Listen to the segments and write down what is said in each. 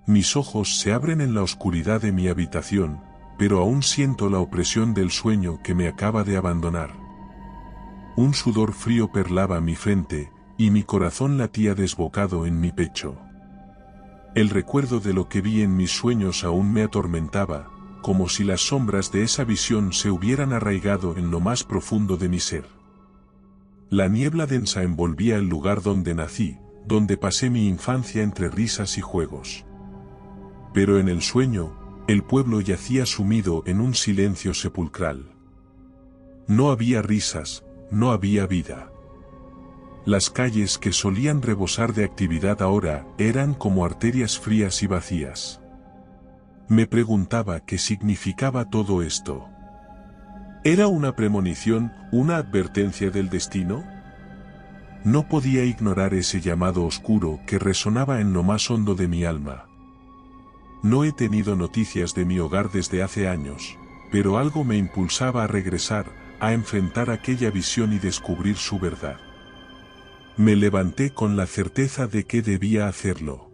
Mis ojos se abren en la oscuridad de mi habitación, pero aún siento la opresión del sueño que me acaba de abandonar. Un sudor frío perlaba mi frente, y mi corazón latía desbocado en mi pecho. El recuerdo de lo que vi en mis sueños aún me atormentaba, como si las sombras de esa visión se hubieran arraigado en lo más profundo de mi ser. La niebla densa envolvía el lugar donde nací, donde pasé mi infancia entre risas y juegos. Pero en el sueño, el pueblo yacía sumido en un silencio sepulcral. No había risas, no había vida. Las calles que solían rebosar de actividad ahora eran como arterias frías y vacías. Me preguntaba qué significaba todo esto. ¿Era una premonición, una advertencia del destino? No podía ignorar ese llamado oscuro que resonaba en lo más hondo de mi alma. No he tenido noticias de mi hogar desde hace años, pero algo me impulsaba a regresar, a enfrentar aquella visión y descubrir su verdad. Me levanté con la certeza de que debía hacerlo.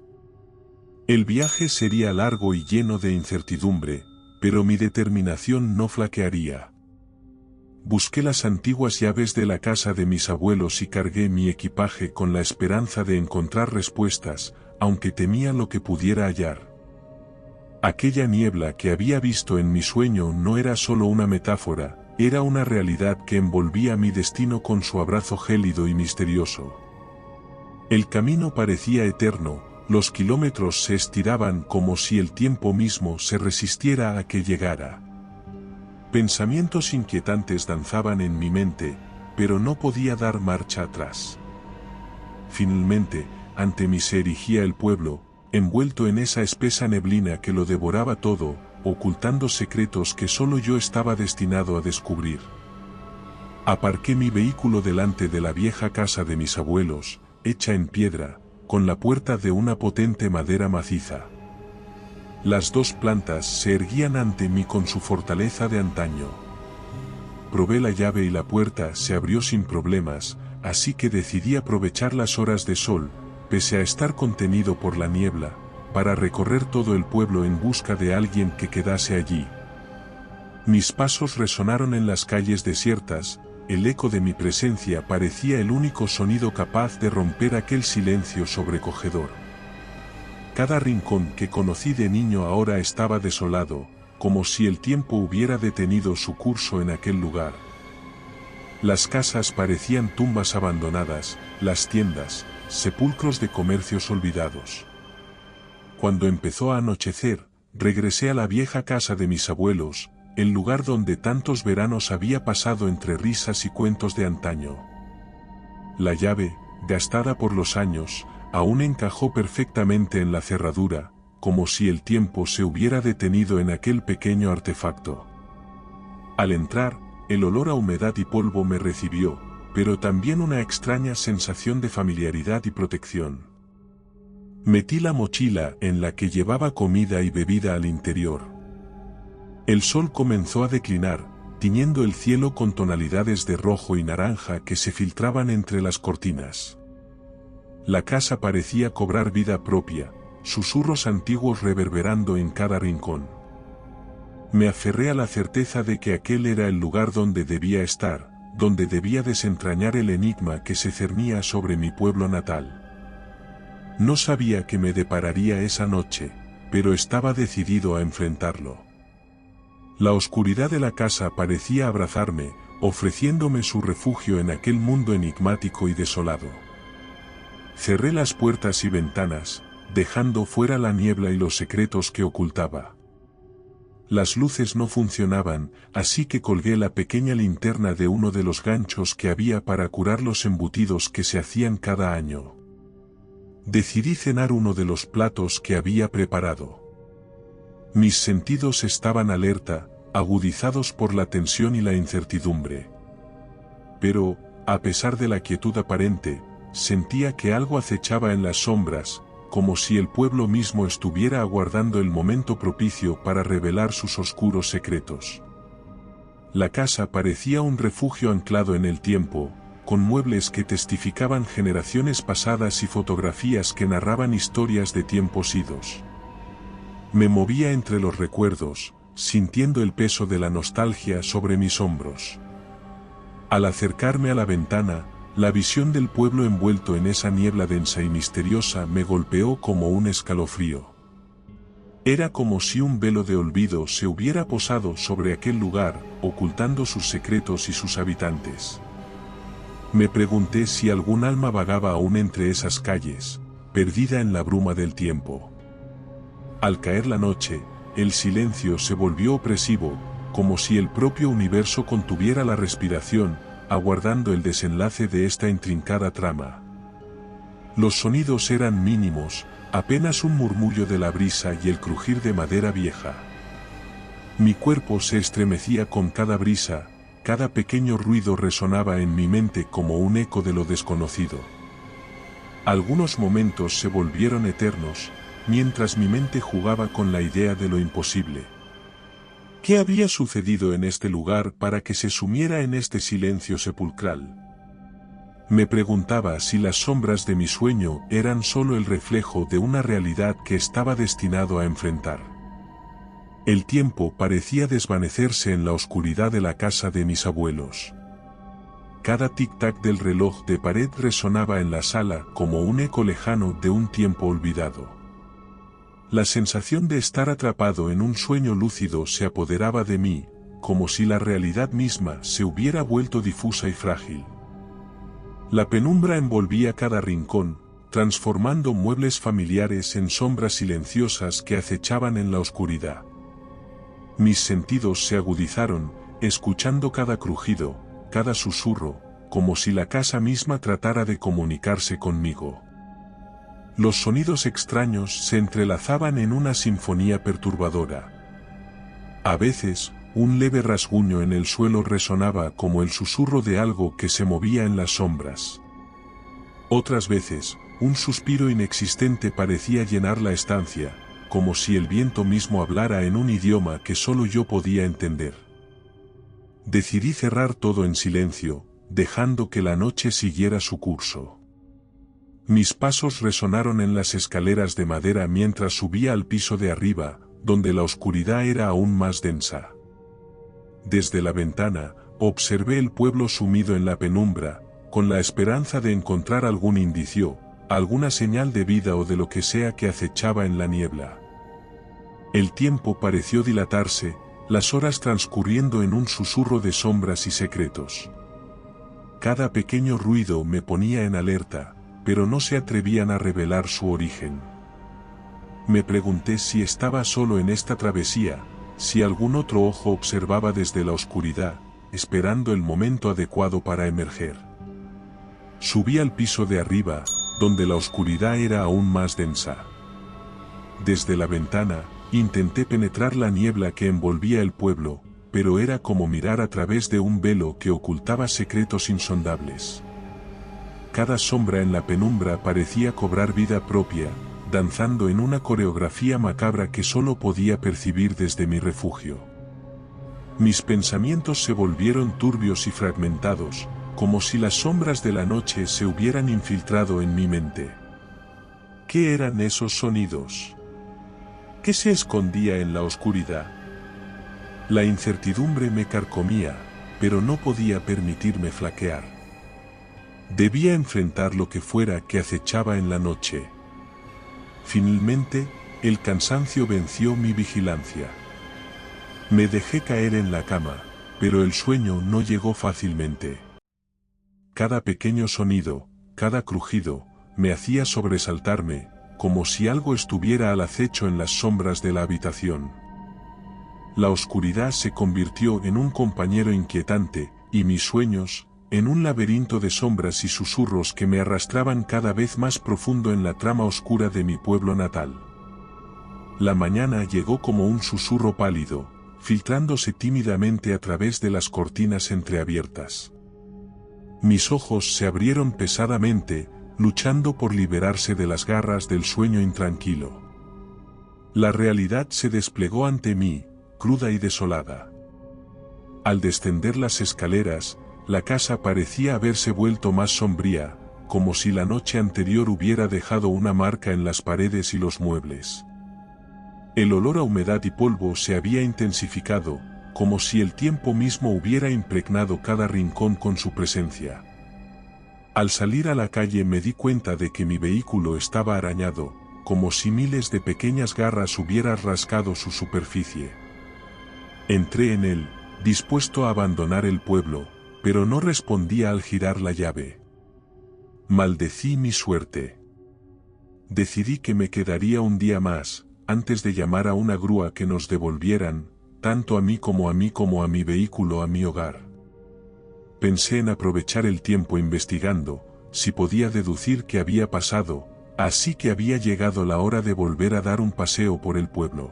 El viaje sería largo y lleno de incertidumbre, pero mi determinación no flaquearía. Busqué las antiguas llaves de la casa de mis abuelos y cargué mi equipaje con la esperanza de encontrar respuestas, aunque temía lo que pudiera hallar. Aquella niebla que había visto en mi sueño no era solo una metáfora, era una realidad que envolvía mi destino con su abrazo gélido y misterioso. El camino parecía eterno, los kilómetros se estiraban como si el tiempo mismo se resistiera a que llegara. Pensamientos inquietantes danzaban en mi mente, pero no podía dar marcha atrás. Finalmente, ante mí se erigía el pueblo, envuelto en esa espesa neblina que lo devoraba todo, ocultando secretos que solo yo estaba destinado a descubrir. Aparqué mi vehículo delante de la vieja casa de mis abuelos, hecha en piedra, con la puerta de una potente madera maciza. Las dos plantas se erguían ante mí con su fortaleza de antaño. Probé la llave y la puerta se abrió sin problemas, así que decidí aprovechar las horas de sol, pese a estar contenido por la niebla, para recorrer todo el pueblo en busca de alguien que quedase allí. Mis pasos resonaron en las calles desiertas, el eco de mi presencia parecía el único sonido capaz de romper aquel silencio sobrecogedor. Cada rincón que conocí de niño ahora estaba desolado, como si el tiempo hubiera detenido su curso en aquel lugar. Las casas parecían tumbas abandonadas, las tiendas, sepulcros de comercios olvidados. Cuando empezó a anochecer, regresé a la vieja casa de mis abuelos, el lugar donde tantos veranos había pasado entre risas y cuentos de antaño. La llave, gastada por los años, aún encajó perfectamente en la cerradura, como si el tiempo se hubiera detenido en aquel pequeño artefacto. Al entrar, el olor a humedad y polvo me recibió, pero también una extraña sensación de familiaridad y protección. Metí la mochila en la que llevaba comida y bebida al interior. El sol comenzó a declinar, tiñendo el cielo con tonalidades de rojo y naranja que se filtraban entre las cortinas. La casa parecía cobrar vida propia, susurros antiguos reverberando en cada rincón. Me aferré a la certeza de que aquel era el lugar donde debía estar, donde debía desentrañar el enigma que se cernía sobre mi pueblo natal. No sabía qué me depararía esa noche, pero estaba decidido a enfrentarlo. La oscuridad de la casa parecía abrazarme, ofreciéndome su refugio en aquel mundo enigmático y desolado. Cerré las puertas y ventanas, dejando fuera la niebla y los secretos que ocultaba. Las luces no funcionaban, así que colgué la pequeña linterna de uno de los ganchos que había para curar los embutidos que se hacían cada año. Decidí cenar uno de los platos que había preparado. Mis sentidos estaban alerta, agudizados por la tensión y la incertidumbre. Pero, a pesar de la quietud aparente, sentía que algo acechaba en las sombras, como si el pueblo mismo estuviera aguardando el momento propicio para revelar sus oscuros secretos. La casa parecía un refugio anclado en el tiempo, con muebles que testificaban generaciones pasadas y fotografías que narraban historias de tiempos idos. Me movía entre los recuerdos, sintiendo el peso de la nostalgia sobre mis hombros. Al acercarme a la ventana, la visión del pueblo envuelto en esa niebla densa y misteriosa me golpeó como un escalofrío. Era como si un velo de olvido se hubiera posado sobre aquel lugar, ocultando sus secretos y sus habitantes. Me pregunté si algún alma vagaba aún entre esas calles, perdida en la bruma del tiempo. Al caer la noche, el silencio se volvió opresivo, como si el propio universo contuviera la respiración, aguardando el desenlace de esta intrincada trama. Los sonidos eran mínimos, apenas un murmullo de la brisa y el crujir de madera vieja. Mi cuerpo se estremecía con cada brisa, cada pequeño ruido resonaba en mi mente como un eco de lo desconocido. Algunos momentos se volvieron eternos, mientras mi mente jugaba con la idea de lo imposible. ¿Qué había sucedido en este lugar para que se sumiera en este silencio sepulcral? Me preguntaba si las sombras de mi sueño eran solo el reflejo de una realidad que estaba destinado a enfrentar. El tiempo parecía desvanecerse en la oscuridad de la casa de mis abuelos. Cada tic-tac del reloj de pared resonaba en la sala como un eco lejano de un tiempo olvidado. La sensación de estar atrapado en un sueño lúcido se apoderaba de mí, como si la realidad misma se hubiera vuelto difusa y frágil. La penumbra envolvía cada rincón, transformando muebles familiares en sombras silenciosas que acechaban en la oscuridad. Mis sentidos se agudizaron, escuchando cada crujido, cada susurro, como si la casa misma tratara de comunicarse conmigo. Los sonidos extraños se entrelazaban en una sinfonía perturbadora. A veces, un leve rasguño en el suelo resonaba como el susurro de algo que se movía en las sombras. Otras veces, un suspiro inexistente parecía llenar la estancia, como si el viento mismo hablara en un idioma que solo yo podía entender. Decidí cerrar todo en silencio, dejando que la noche siguiera su curso. Mis pasos resonaron en las escaleras de madera mientras subía al piso de arriba, donde la oscuridad era aún más densa. Desde la ventana, observé el pueblo sumido en la penumbra, con la esperanza de encontrar algún indicio, alguna señal de vida o de lo que sea que acechaba en la niebla. El tiempo pareció dilatarse, las horas transcurriendo en un susurro de sombras y secretos. Cada pequeño ruido me ponía en alerta, pero no se atrevían a revelar su origen. Me pregunté si estaba solo en esta travesía, si algún otro ojo observaba desde la oscuridad, esperando el momento adecuado para emerger. Subí al piso de arriba, donde la oscuridad era aún más densa. Desde la ventana, intenté penetrar la niebla que envolvía el pueblo, pero era como mirar a través de un velo que ocultaba secretos insondables. Cada sombra en la penumbra parecía cobrar vida propia, danzando en una coreografía macabra que solo podía percibir desde mi refugio. Mis pensamientos se volvieron turbios y fragmentados, como si las sombras de la noche se hubieran infiltrado en mi mente. ¿Qué eran esos sonidos? ¿Qué se escondía en la oscuridad? La incertidumbre me carcomía, pero no podía permitirme flaquear. Debía enfrentar lo que fuera que acechaba en la noche. Finalmente, el cansancio venció mi vigilancia. Me dejé caer en la cama, pero el sueño no llegó fácilmente. Cada pequeño sonido, cada crujido, me hacía sobresaltarme, como si algo estuviera al acecho en las sombras de la habitación. La oscuridad se convirtió en un compañero inquietante, y mis sueños, en un laberinto de sombras y susurros que me arrastraban cada vez más profundo en la trama oscura de mi pueblo natal. La mañana llegó como un susurro pálido, filtrándose tímidamente a través de las cortinas entreabiertas. Mis ojos se abrieron pesadamente, luchando por liberarse de las garras del sueño intranquilo. La realidad se desplegó ante mí, cruda y desolada. Al descender las escaleras, la casa parecía haberse vuelto más sombría, como si la noche anterior hubiera dejado una marca en las paredes y los muebles. El olor a humedad y polvo se había intensificado, como si el tiempo mismo hubiera impregnado cada rincón con su presencia. Al salir a la calle me di cuenta de que mi vehículo estaba arañado, como si miles de pequeñas garras hubieran rascado su superficie. Entré en él, dispuesto a abandonar el pueblo, pero no respondía al girar la llave. Maldecí mi suerte. Decidí que me quedaría un día más, antes de llamar a una grúa que nos devolvieran, tanto a mí como a mi vehículo a mi hogar. Pensé en aprovechar el tiempo investigando, si podía deducir qué había pasado, así que había llegado la hora de volver a dar un paseo por el pueblo.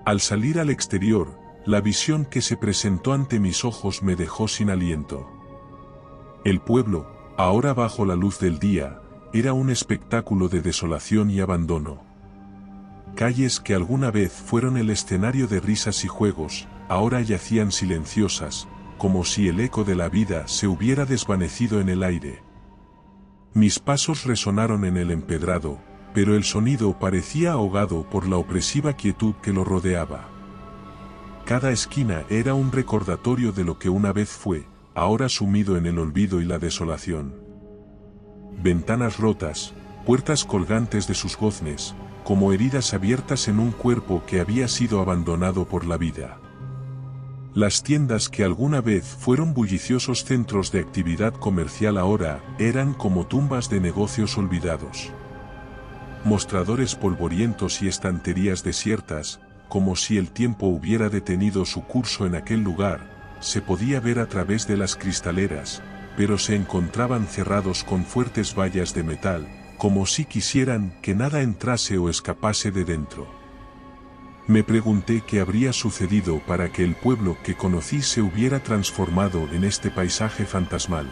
Al salir al exterior, la visión que se presentó ante mis ojos me dejó sin aliento. El pueblo, ahora bajo la luz del día, era un espectáculo de desolación y abandono. Calles que alguna vez fueron el escenario de risas y juegos, ahora yacían silenciosas, como si el eco de la vida se hubiera desvanecido en el aire. Mis pasos resonaron en el empedrado, pero el sonido parecía ahogado por la opresiva quietud que lo rodeaba. Cada esquina era un recordatorio de lo que una vez fue, ahora sumido en el olvido y la desolación. Ventanas rotas, puertas colgantes de sus goznes, como heridas abiertas en un cuerpo que había sido abandonado por la vida. Las tiendas que alguna vez fueron bulliciosos centros de actividad comercial ahora eran como tumbas de negocios olvidados. Mostradores polvorientos y estanterías desiertas, como si el tiempo hubiera detenido su curso en aquel lugar, se podía ver a través de las cristaleras, pero se encontraban cerrados con fuertes vallas de metal, como si quisieran que nada entrase o escapase de dentro. Me pregunté qué habría sucedido para que el pueblo que conocí se hubiera transformado en este paisaje fantasmal.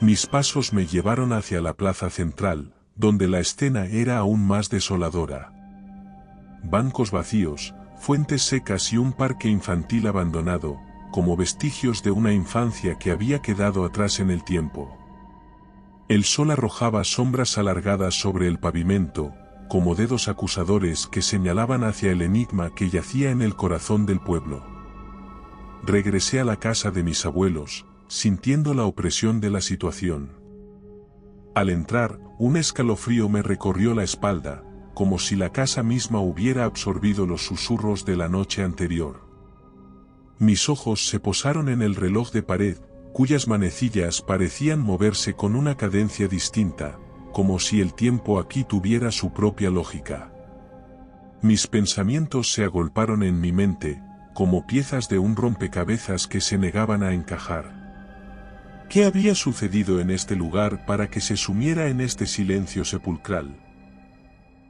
Mis pasos me llevaron hacia la plaza central, donde la escena era aún más desoladora. Bancos vacíos, fuentes secas y un parque infantil abandonado, como vestigios de una infancia que había quedado atrás en el tiempo. El sol arrojaba sombras alargadas sobre el pavimento, como dedos acusadores que señalaban hacia el enigma que yacía en el corazón del pueblo. Regresé a la casa de mis abuelos, sintiendo la opresión de la situación. Al entrar, un escalofrío me recorrió la espalda, como si la casa misma hubiera absorbido los susurros de la noche anterior. Mis ojos se posaron en el reloj de pared, cuyas manecillas parecían moverse con una cadencia distinta, como si el tiempo aquí tuviera su propia lógica. Mis pensamientos se agolparon en mi mente, como piezas de un rompecabezas que se negaban a encajar. ¿Qué había sucedido en este lugar para que se sumiera en este silencio sepulcral?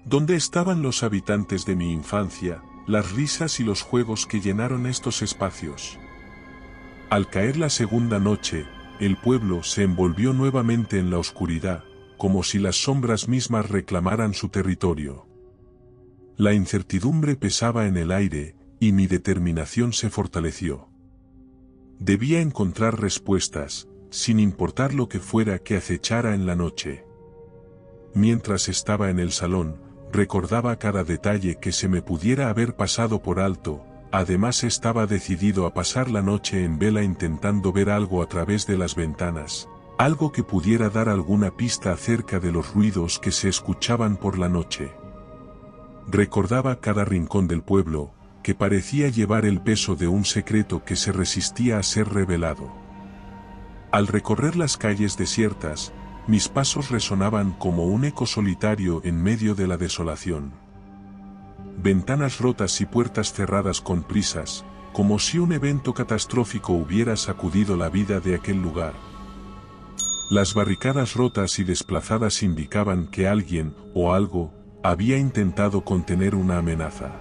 ¿Dónde estaban los habitantes de mi infancia, las risas y los juegos que llenaron estos espacios? Al caer la segunda noche, el pueblo se envolvió nuevamente en la oscuridad, como si las sombras mismas reclamaran su territorio. La incertidumbre pesaba en el aire, y mi determinación se fortaleció. Debía encontrar respuestas, sin importar lo que fuera que acechara en la noche. Mientras estaba en el salón, recordaba cada detalle que se me pudiera haber pasado por alto, además estaba decidido a pasar la noche en vela intentando ver algo a través de las ventanas. Algo que pudiera dar alguna pista acerca de los ruidos que se escuchaban por la noche. Recordaba cada rincón del pueblo, que parecía llevar el peso de un secreto que se resistía a ser revelado. Al recorrer las calles desiertas, mis pasos resonaban como un eco solitario en medio de la desolación. Ventanas rotas y puertas cerradas con prisas, como si un evento catastrófico hubiera sacudido la vida de aquel lugar. Las barricadas rotas y desplazadas indicaban que alguien, o algo, había intentado contener una amenaza.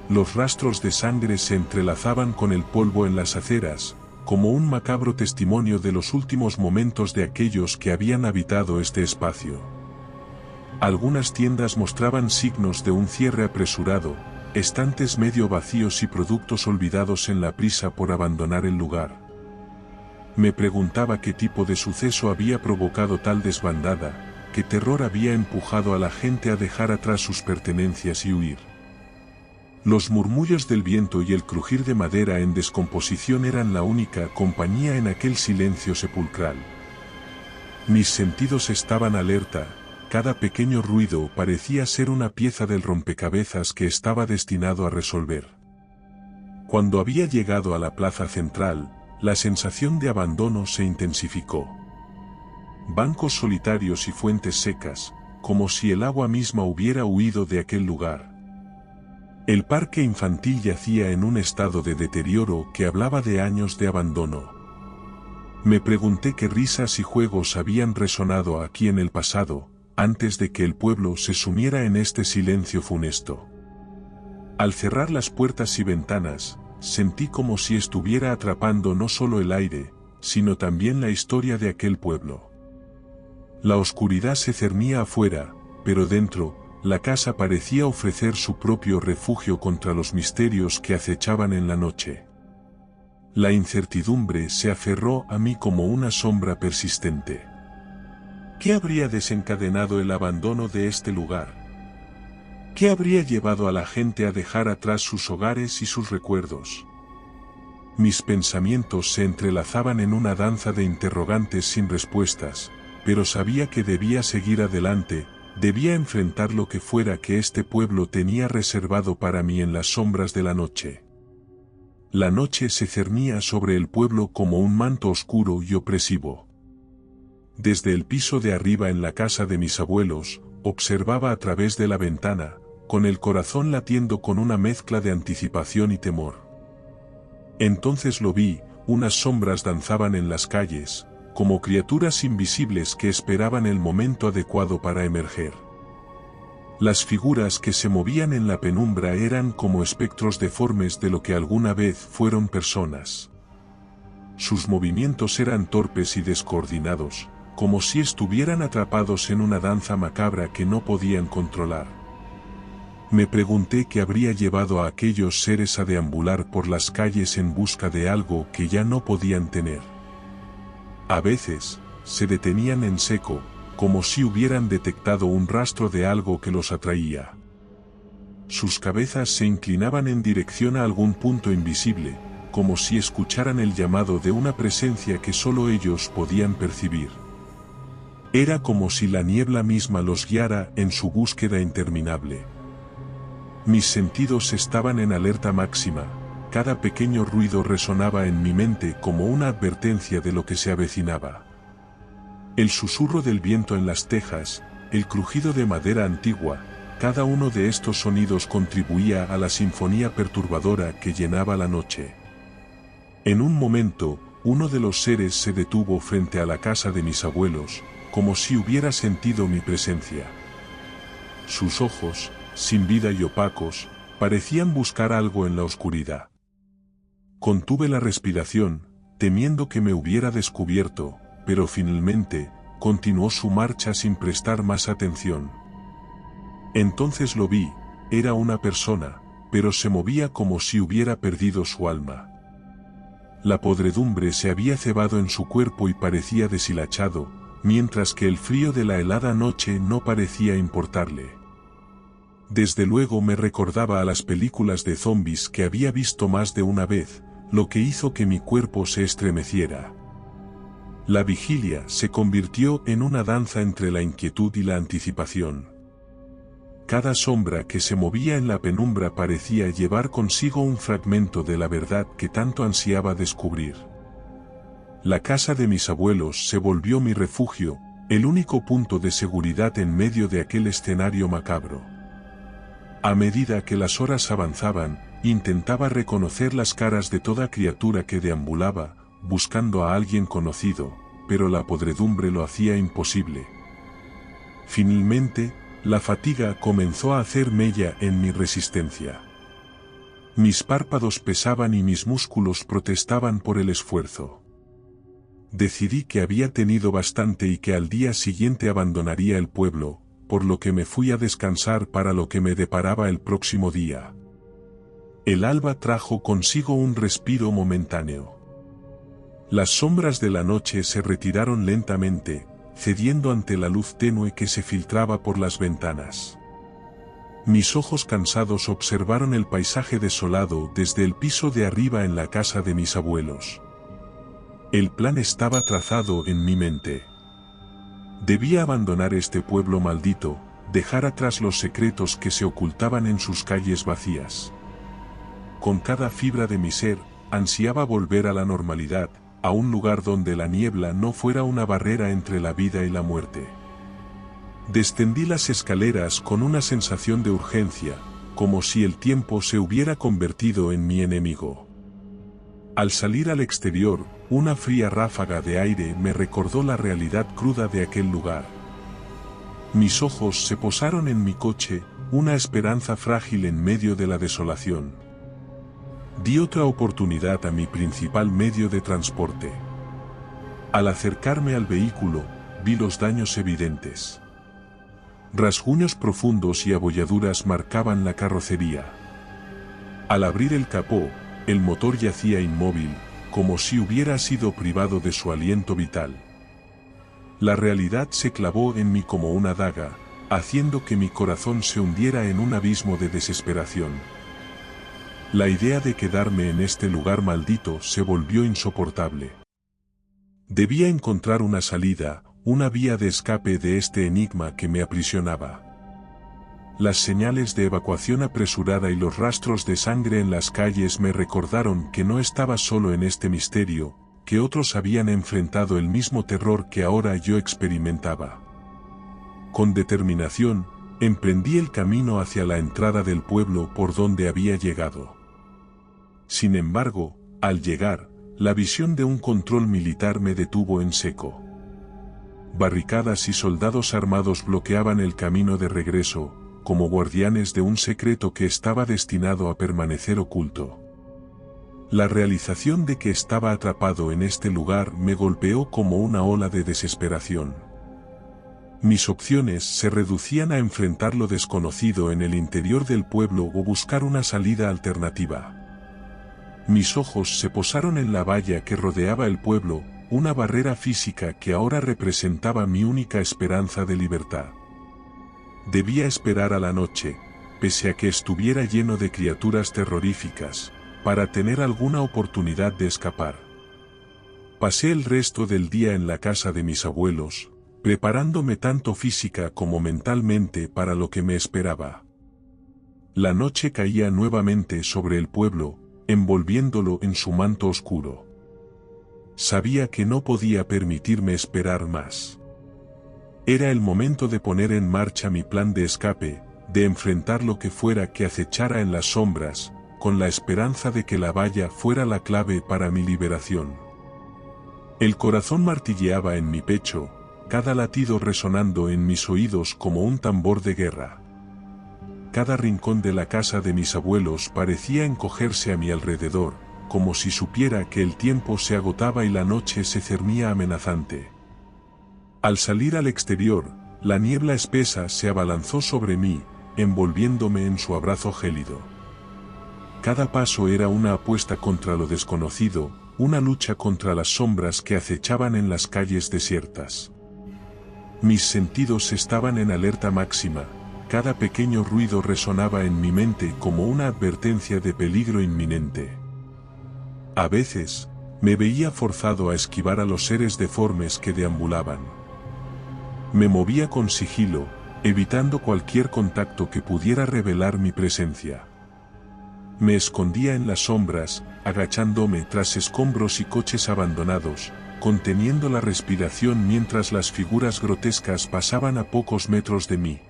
Los rastros de sangre se entrelazaban con el polvo en las aceras, como un macabro testimonio de los últimos momentos de aquellos que habían habitado este espacio. Algunas tiendas mostraban signos de un cierre apresurado, estantes medio vacíos y productos olvidados en la prisa por abandonar el lugar. Me preguntaba qué tipo de suceso había provocado tal desbandada, qué terror había empujado a la gente a dejar atrás sus pertenencias y huir. Los murmullos del viento y el crujir de madera en descomposición eran la única compañía en aquel silencio sepulcral. Mis sentidos estaban alerta, cada pequeño ruido parecía ser una pieza del rompecabezas que estaba destinado a resolver. Cuando había llegado a la plaza central, la sensación de abandono se intensificó. Bancos solitarios y fuentes secas, como si el agua misma hubiera huido de aquel lugar. El parque infantil yacía en un estado de deterioro que hablaba de años de abandono. Me pregunté qué risas y juegos habían resonado aquí en el pasado, antes de que el pueblo se sumiera en este silencio funesto. Al cerrar las puertas y ventanas, sentí como si estuviera atrapando no solo el aire, sino también la historia de aquel pueblo. La oscuridad se cernía afuera, pero dentro, la casa parecía ofrecer su propio refugio contra los misterios que acechaban en la noche. La incertidumbre se aferró a mí como una sombra persistente. ¿Qué habría desencadenado el abandono de este lugar? ¿Qué habría llevado a la gente a dejar atrás sus hogares y sus recuerdos? Mis pensamientos se entrelazaban en una danza de interrogantes sin respuestas, pero sabía que debía seguir adelante, debía enfrentar lo que fuera que este pueblo tenía reservado para mí en las sombras de la noche. La noche se cernía sobre el pueblo como un manto oscuro y opresivo. Desde el piso de arriba en la casa de mis abuelos, observaba a través de la ventana, con el corazón latiendo con una mezcla de anticipación y temor. Entonces lo vi, unas sombras danzaban en las calles, como criaturas invisibles que esperaban el momento adecuado para emerger. Las figuras que se movían en la penumbra eran como espectros deformes de lo que alguna vez fueron personas. Sus movimientos eran torpes y descoordinados, como si estuvieran atrapados en una danza macabra que no podían controlar. Me pregunté qué habría llevado a aquellos seres a deambular por las calles en busca de algo que ya no podían tener. A veces, se detenían en seco, como si hubieran detectado un rastro de algo que los atraía. Sus cabezas se inclinaban en dirección a algún punto invisible, como si escucharan el llamado de una presencia que solo ellos podían percibir. Era como si la niebla misma los guiara en su búsqueda interminable. Mis sentidos estaban en alerta máxima, cada pequeño ruido resonaba en mi mente como una advertencia de lo que se avecinaba. El susurro del viento en las tejas, el crujido de madera antigua, cada uno de estos sonidos contribuía a la sinfonía perturbadora que llenaba la noche. En un momento, uno de los seres se detuvo frente a la casa de mis abuelos, como si hubiera sentido mi presencia. Sus ojos, sin vida y opacos, parecían buscar algo en la oscuridad. Contuve la respiración, temiendo que me hubiera descubierto, pero finalmente, continuó su marcha sin prestar más atención. Entonces lo vi, era una persona, pero se movía como si hubiera perdido su alma. La podredumbre se había cebado en su cuerpo y parecía deshilachado, mientras que el frío de la helada noche no parecía importarle. Desde luego me recordaba a las películas de zombies que había visto más de una vez, lo que hizo que mi cuerpo se estremeciera. La vigilia se convirtió en una danza entre la inquietud y la anticipación. Cada sombra que se movía en la penumbra parecía llevar consigo un fragmento de la verdad que tanto ansiaba descubrir. La casa de mis abuelos se volvió mi refugio, el único punto de seguridad en medio de aquel escenario macabro. A medida que las horas avanzaban, intentaba reconocer las caras de toda criatura que deambulaba, buscando a alguien conocido, pero la podredumbre lo hacía imposible. Finalmente, la fatiga comenzó a hacer mella en mi resistencia. Mis párpados pesaban y mis músculos protestaban por el esfuerzo. Decidí que había tenido bastante y que al día siguiente abandonaría el pueblo, por lo que me fui a descansar para lo que me deparaba el próximo día. El alba trajo consigo un respiro momentáneo. Las sombras de la noche se retiraron lentamente, cediendo ante la luz tenue que se filtraba por las ventanas. Mis ojos cansados observaron el paisaje desolado desde el piso de arriba en la casa de mis abuelos. El plan estaba trazado en mi mente. Debía abandonar este pueblo maldito, dejar atrás los secretos que se ocultaban en sus calles vacías. Con cada fibra de mi ser, ansiaba volver a la normalidad, a un lugar donde la niebla no fuera una barrera entre la vida y la muerte. Descendí las escaleras con una sensación de urgencia, como si el tiempo se hubiera convertido en mi enemigo. Al salir al exterior, una fría ráfaga de aire me recordó la realidad cruda de aquel lugar. Mis ojos se posaron en mi coche, una esperanza frágil en medio de la desolación. Di otra oportunidad a mi principal medio de transporte. Al acercarme al vehículo, vi los daños evidentes. Rasguños profundos y abolladuras marcaban la carrocería. Al abrir el capó, el motor yacía inmóvil, como si hubiera sido privado de su aliento vital. La realidad se clavó en mí como una daga, haciendo que mi corazón se hundiera en un abismo de desesperación. La idea de quedarme en este lugar maldito se volvió insoportable. Debía encontrar una salida, una vía de escape de este enigma que me aprisionaba. Las señales de evacuación apresurada y los rastros de sangre en las calles me recordaron que no estaba solo en este misterio, que otros habían enfrentado el mismo terror que ahora yo experimentaba. Con determinación, emprendí el camino hacia la entrada del pueblo por donde había llegado. Sin embargo, al llegar, la visión de un control militar me detuvo en seco. Barricadas y soldados armados bloqueaban el camino de regreso, como guardianes de un secreto que estaba destinado a permanecer oculto. La realización de que estaba atrapado en este lugar me golpeó como una ola de desesperación. Mis opciones se reducían a enfrentar lo desconocido en el interior del pueblo o buscar una salida alternativa. Mis ojos se posaron en la valla que rodeaba el pueblo, una barrera física que ahora representaba mi única esperanza de libertad. Debía esperar a la noche, pese a que estuviera lleno de criaturas terroríficas, para tener alguna oportunidad de escapar. Pasé el resto del día en la casa de mis abuelos, preparándome tanto física como mentalmente para lo que me esperaba. La noche caía nuevamente sobre el pueblo, envolviéndolo en su manto oscuro. Sabía que no podía permitirme esperar más. Era el momento de poner en marcha mi plan de escape, de enfrentar lo que fuera que acechara en las sombras, con la esperanza de que la valla fuera la clave para mi liberación. El corazón martilleaba en mi pecho, cada latido resonando en mis oídos como un tambor de guerra. Cada rincón de la casa de mis abuelos parecía encogerse a mi alrededor, como si supiera que el tiempo se agotaba y la noche se cernía amenazante. Al salir al exterior, la niebla espesa se abalanzó sobre mí, envolviéndome en su abrazo gélido. Cada paso era una apuesta contra lo desconocido, una lucha contra las sombras que acechaban en las calles desiertas. Mis sentidos estaban en alerta máxima, cada pequeño ruido resonaba en mi mente como una advertencia de peligro inminente. A veces, me veía forzado a esquivar a los seres deformes que deambulaban. Me movía con sigilo, evitando cualquier contacto que pudiera revelar mi presencia. Me escondía en las sombras, agachándome tras escombros y coches abandonados, conteniendo la respiración mientras las figuras grotescas pasaban a pocos metros de mí.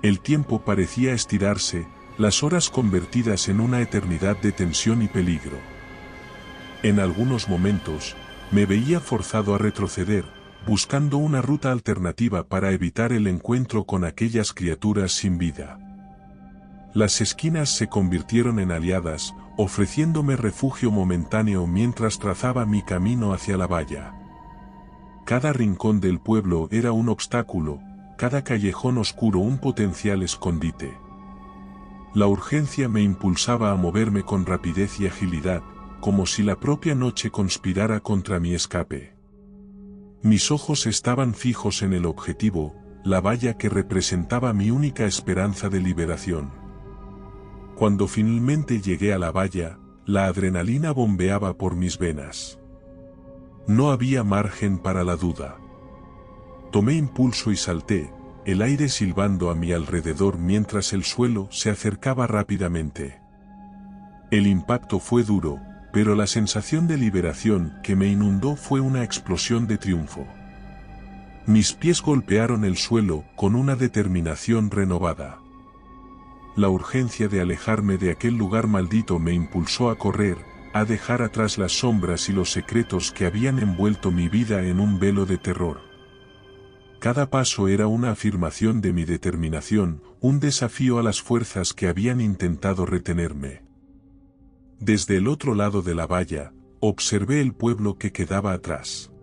El tiempo parecía estirarse, las horas convertidas en una eternidad de tensión y peligro. En algunos momentos, me veía forzado a retroceder, buscando una ruta alternativa para evitar el encuentro con aquellas criaturas sin vida. Las esquinas se convirtieron en aliadas, ofreciéndome refugio momentáneo mientras trazaba mi camino hacia la valla. Cada rincón del pueblo era un obstáculo, cada callejón oscuro un potencial escondite. La urgencia me impulsaba a moverme con rapidez y agilidad, como si la propia noche conspirara contra mi escape. Mis ojos estaban fijos en el objetivo, la valla que representaba mi única esperanza de liberación. Cuando finalmente llegué a la valla, la adrenalina bombeaba por mis venas. No había margen para la duda. Tomé impulso y salté, el aire silbando a mi alrededor mientras el suelo se acercaba rápidamente. El impacto fue duro, pero la sensación de liberación que me inundó fue una explosión de triunfo. Mis pies golpearon el suelo con una determinación renovada. La urgencia de alejarme de aquel lugar maldito me impulsó a correr, a dejar atrás las sombras y los secretos que habían envuelto mi vida en un velo de terror. Cada paso era una afirmación de mi determinación, un desafío a las fuerzas que habían intentado retenerme. Desde el otro lado de la valla, observé el pueblo que quedaba atrás.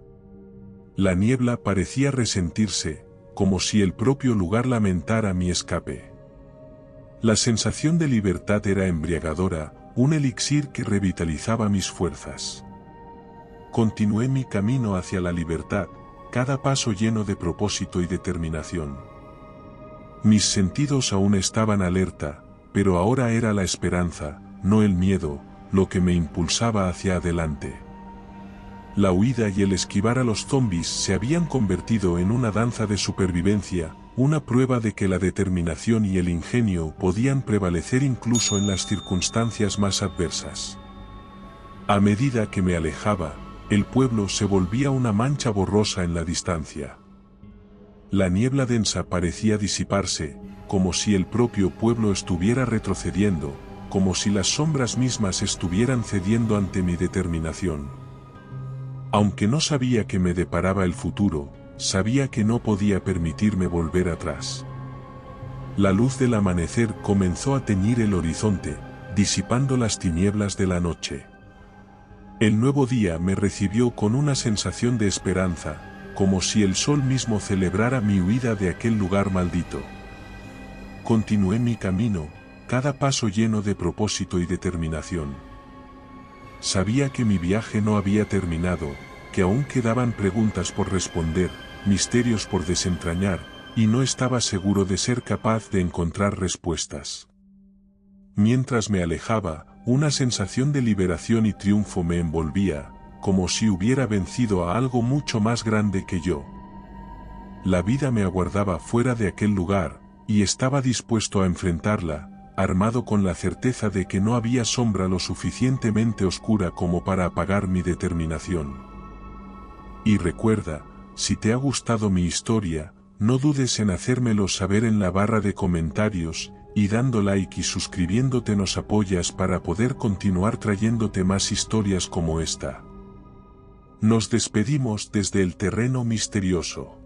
La niebla parecía resentirse, como si el propio lugar lamentara mi escape. La sensación de libertad era embriagadora, un elixir que revitalizaba mis fuerzas. Continué mi camino hacia la libertad, cada paso lleno de propósito y determinación. Mis sentidos aún estaban alerta, pero ahora era la esperanza, no el miedo, lo que me impulsaba hacia adelante. La huida y el esquivar a los zombies se habían convertido en una danza de supervivencia, una prueba de que la determinación y el ingenio podían prevalecer incluso en las circunstancias más adversas. A medida que me alejaba, el pueblo se volvía una mancha borrosa en la distancia. La niebla densa parecía disiparse, como si el propio pueblo estuviera retrocediendo, como si las sombras mismas estuvieran cediendo ante mi determinación. Aunque no sabía qué me deparaba el futuro, sabía que no podía permitirme volver atrás. La luz del amanecer comenzó a teñir el horizonte, disipando las tinieblas de la noche. El nuevo día me recibió con una sensación de esperanza, como si el sol mismo celebrara mi huida de aquel lugar maldito. Continué mi camino, cada paso lleno de propósito y determinación. Sabía que mi viaje no había terminado, que aún quedaban preguntas por responder, misterios por desentrañar, y no estaba seguro de ser capaz de encontrar respuestas. Mientras me alejaba, una sensación de liberación y triunfo me envolvía, como si hubiera vencido a algo mucho más grande que yo. La vida me aguardaba fuera de aquel lugar, y estaba dispuesto a enfrentarla, armado con la certeza de que no había sombra lo suficientemente oscura como para apagar mi determinación. Y recuerda, si te ha gustado mi historia, no dudes en hacérmelo saber en la barra de comentarios, y dando like y suscribiéndote nos apoyas para poder continuar trayéndote más historias como esta. Nos despedimos desde el terreno misterioso.